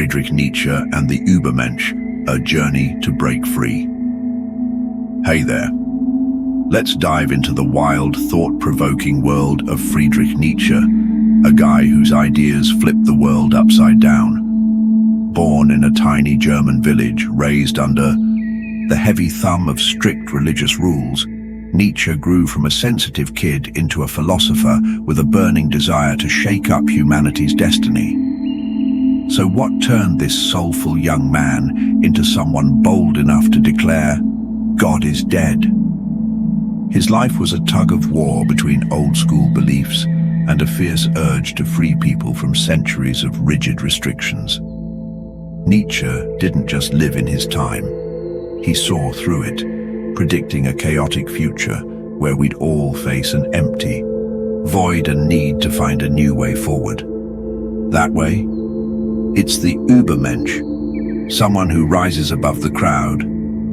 Friedrich Nietzsche and the Übermensch, a journey to break free. Hey there. Let's dive into the wild, thought-provoking world of Friedrich Nietzsche, a guy whose ideas flipped the world upside down. Born in a tiny German village, raised under the heavy thumb of strict religious rules, Nietzsche grew from a sensitive kid into a philosopher with a burning desire to shake up humanity's destiny. So what turned this soulful young man into someone bold enough to declare, "God is dead"? His life was a tug of war between old-school beliefs and a fierce urge to free people from centuries of rigid restrictions. Nietzsche didn't just live in his time. He saw through it, predicting a chaotic future where we'd all face an empty void and need to find a new way forward. That way, it's the Übermensch, someone who rises above the crowd,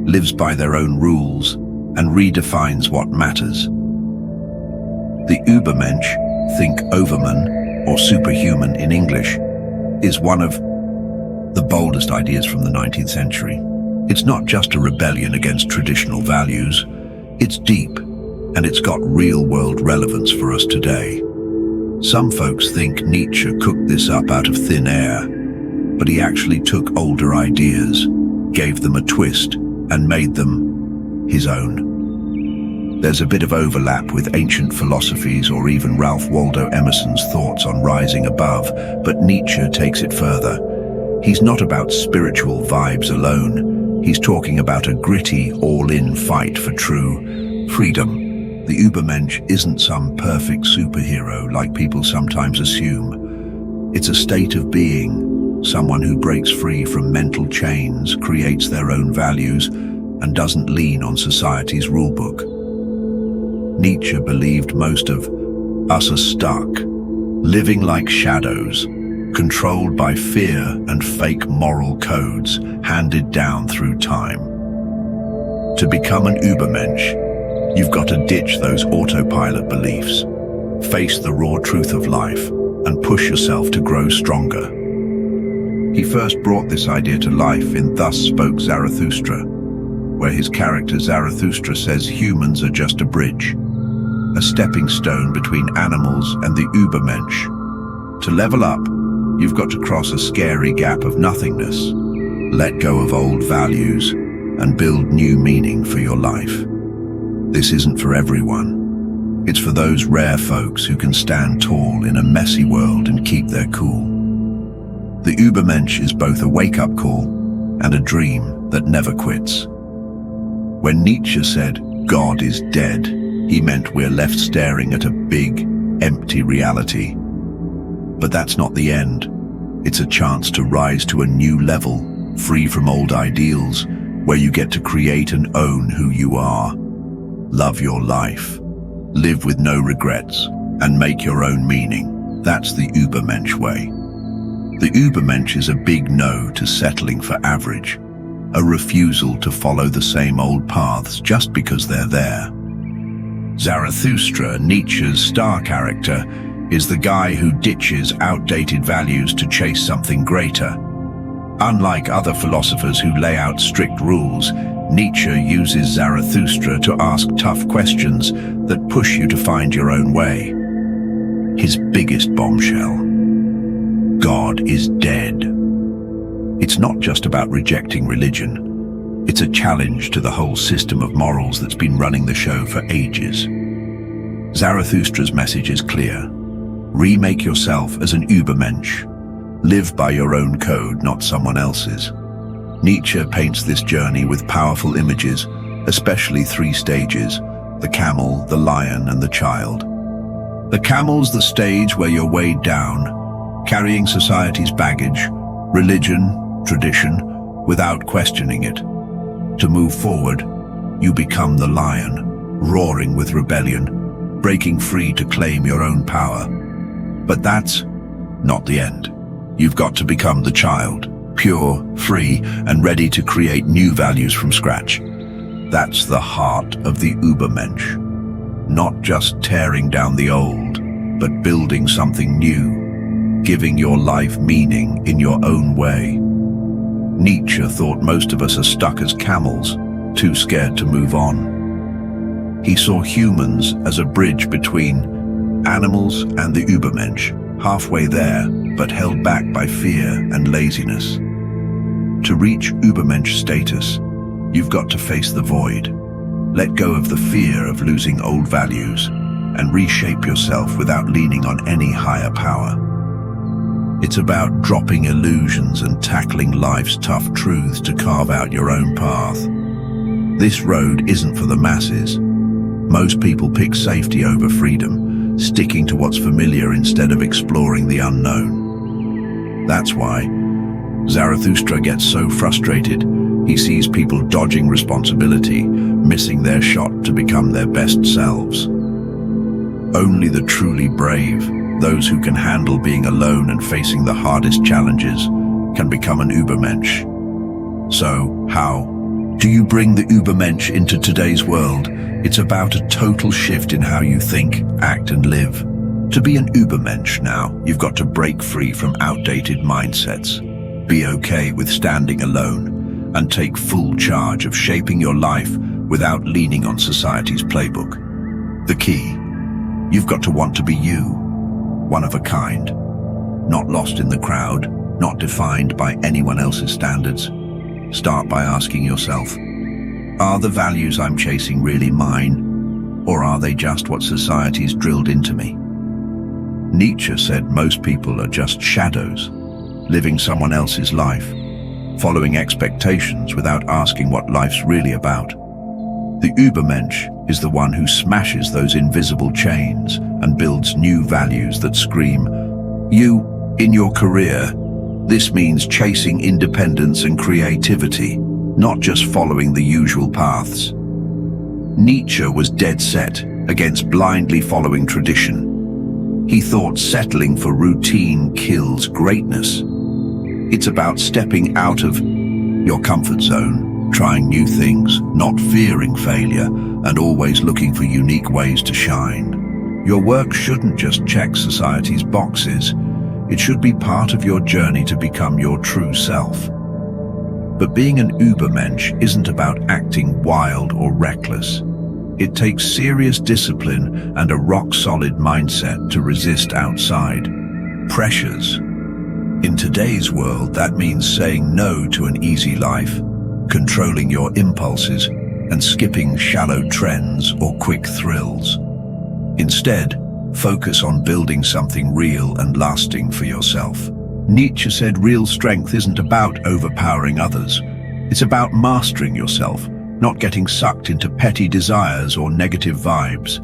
lives by their own rules, and redefines what matters. The Übermensch, think overman or superhuman in English, is one of the boldest ideas from the 19th century. It's not just a rebellion against traditional values. It's deep, and it's got real-world relevance for us today. Some folks think Nietzsche cooked this up out of thin air, but he actually took older ideas, gave them a twist, and made them his own. There's a bit of overlap with ancient philosophies or even Ralph Waldo Emerson's thoughts on rising above, but Nietzsche takes it further. He's not about spiritual vibes alone. He's talking about a gritty, all-in fight for true freedom. The Übermensch isn't some perfect superhero like people sometimes assume. It's a state of being, someone who breaks free from mental chains, creates their own values, and doesn't lean on society's rulebook. Nietzsche believed most of us are stuck, living like shadows, controlled by fear and fake moral codes handed down through time. To become an Übermensch, you've got to ditch those autopilot beliefs, face the raw truth of life, and push yourself to grow stronger. He first brought this idea to life in Thus Spoke Zarathustra, where his character Zarathustra says humans are just a bridge, a stepping stone between animals and the Übermensch. To level up, you've got to cross a scary gap of nothingness, let go of old values, and build new meaning for your life. This isn't for everyone. It's for those rare folks who can stand tall in a messy world and keep their cool. The Übermensch is both a wake-up call and a dream that never quits. When Nietzsche said, "God is dead," he meant we're left staring at a big, empty reality. But that's not the end. It's a chance to rise to a new level, free from old ideals, where you get to create and own who you are. Love your life, live with no regrets, and make your own meaning. That's the Übermensch way. The Übermensch is a big no to settling for average, a refusal to follow the same old paths just because they're there. Zarathustra, Nietzsche's star character, is the guy who ditches outdated values to chase something greater. Unlike other philosophers who lay out strict rules, Nietzsche uses Zarathustra to ask tough questions that push you to find your own way. His biggest bombshell: God is dead. It's not just about rejecting religion. It's a challenge to the whole system of morals that's been running the show for ages. Zarathustra's message is clear. Remake yourself as an Übermensch. Live by your own code, not someone else's. Nietzsche paints this journey with powerful images, especially 3 stages: the camel, the lion, and the child. The camel's the stage where you're weighed down, carrying society's baggage, religion, tradition, without questioning it. To move forward, you become the lion, roaring with rebellion, breaking free to claim your own power. But that's not the end. You've got to become the child, pure, free, and ready to create new values from scratch. That's the heart of the Übermensch. Not just tearing down the old, but building something new. giving your life meaning in your own way. Nietzsche thought most of us are stuck as camels, too scared to move on. He saw humans as a bridge between animals and the Übermensch, halfway there, but held back by fear and laziness. To reach Übermensch status, you've got to face the void, let go of the fear of losing old values, and reshape yourself without leaning on any higher power. It's about dropping illusions and tackling life's tough truths to carve out your own path. This road isn't for the masses. Most people pick safety over freedom, sticking to what's familiar instead of exploring the unknown. That's why Zarathustra gets so frustrated. He sees people dodging responsibility, missing their shot to become their best selves. Only the truly brave, those who can handle being alone and facing the hardest challenges, can become an Übermensch. So, how do you bring the Übermensch into today's world? It's about a total shift in how you think, act, and live. To be an Übermensch now, you've got to break free from outdated mindsets, be okay with standing alone, and take full charge of shaping your life without leaning on society's playbook. The key: you've got to want to be you, one of a kind, not lost in the crowd, not defined by anyone else's standards. Start by asking yourself, are the values I'm chasing really mine, or are they just what society's drilled into me? Nietzsche said most people are just shadows, living someone else's life, following expectations without asking what life's really about. The Übermensch is the one who smashes those invisible chains and builds new values that scream, you, in your career. This means chasing independence and creativity, not just following the usual paths. Nietzsche was dead set against blindly following tradition. He thought settling for routine kills greatness. It's about stepping out of your comfort zone, trying new things, not fearing failure, and always looking for unique ways to shine. Your work shouldn't just check society's boxes. It should be part of your journey to become your true self. But being an Übermensch isn't about acting wild or reckless. It takes serious discipline and a rock-solid mindset to resist outside pressures. In today's world, that means saying no to an easy life, controlling your impulses, and skipping shallow trends or quick thrills. Instead, focus on building something real and lasting for yourself. Nietzsche said real strength isn't about overpowering others. It's about mastering yourself, not getting sucked into petty desires or negative vibes.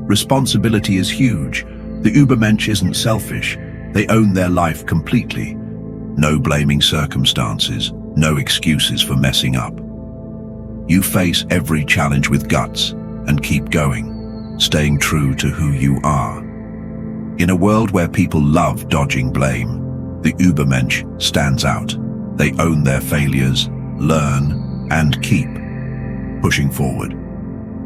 Responsibility is huge. The Übermensch isn't selfish. They own their life completely. No blaming circumstances, no excuses for messing up. You face every challenge with guts and keep going, staying true to who you are. In a world where people love dodging blame, the Übermensch stands out. They own their failures, learn, and keep pushing forward.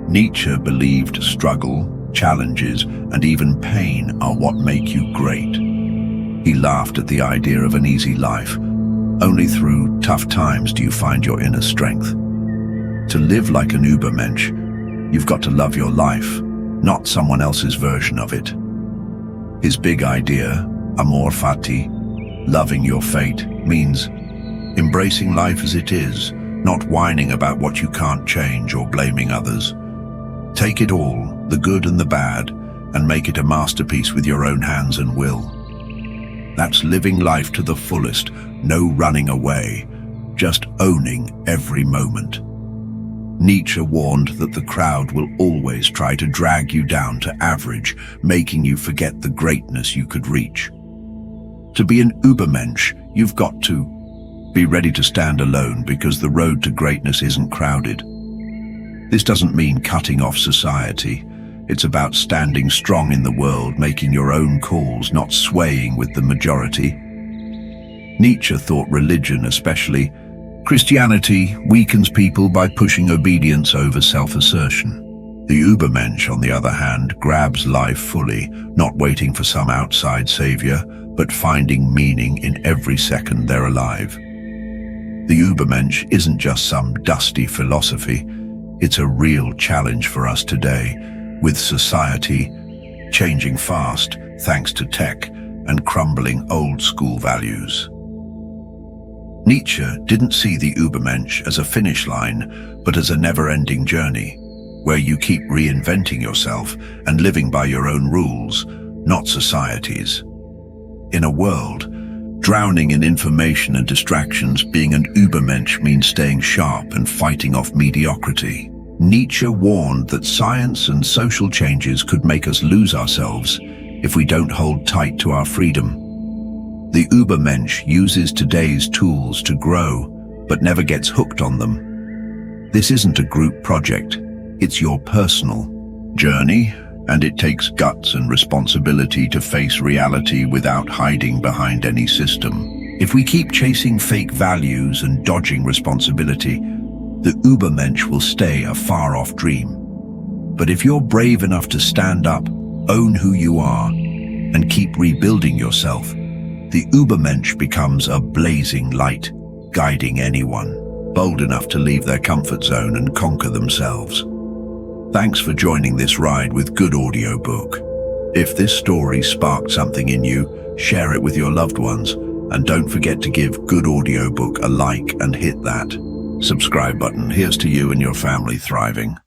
Nietzsche believed struggle, challenges, and even pain are what make you great. He laughed at the idea of an easy life. Only through tough times do you find your inner strength. To live like an Übermensch, you've got to love your life, not someone else's version of it. His big idea, amor fati, loving your fate, means embracing life as it is, not whining about what you can't change or blaming others. Take it all, the good and the bad, and make it a masterpiece with your own hands and will. That's living life to the fullest, no running away, just owning every moment. Nietzsche warned that the crowd will always try to drag you down to average, making you forget the greatness you could reach. To be an Übermensch, you've got to be ready to stand alone because the road to greatness isn't crowded. This doesn't mean cutting off society. It's about standing strong in the world, making your own calls, not swaying with the majority. Nietzsche thought religion, especially Christianity, weakens people by pushing obedience over self-assertion. The Übermensch, on the other hand, grabs life fully, not waiting for some outside savior, but finding meaning in every second they're alive. The Übermensch isn't just some dusty philosophy, it's a real challenge for us today, with society changing fast thanks to tech and crumbling old-school values. Nietzsche didn't see the Übermensch as a finish line, but as a never-ending journey, where you keep reinventing yourself and living by your own rules, not society's. In a world drowning in information and distractions, being an Übermensch means staying sharp and fighting off mediocrity. Nietzsche warned that science and social changes could make us lose ourselves if we don't hold tight to our freedom. The Übermensch uses today's tools to grow, but never gets hooked on them. This isn't a group project, it's your personal journey, and it takes guts and responsibility to face reality without hiding behind any system. If we keep chasing fake values and dodging responsibility, the Übermensch will stay a far-off dream. But if you're brave enough to stand up, own who you are, and keep rebuilding yourself, the Übermensch becomes a blazing light, guiding anyone bold enough to leave their comfort zone and conquer themselves. Thanks for joining this ride with Good Audiobook. If this story sparked something in you, share it with your loved ones, and don't forget to give Good Audiobook a like and hit that subscribe button. Here's to you and your family thriving.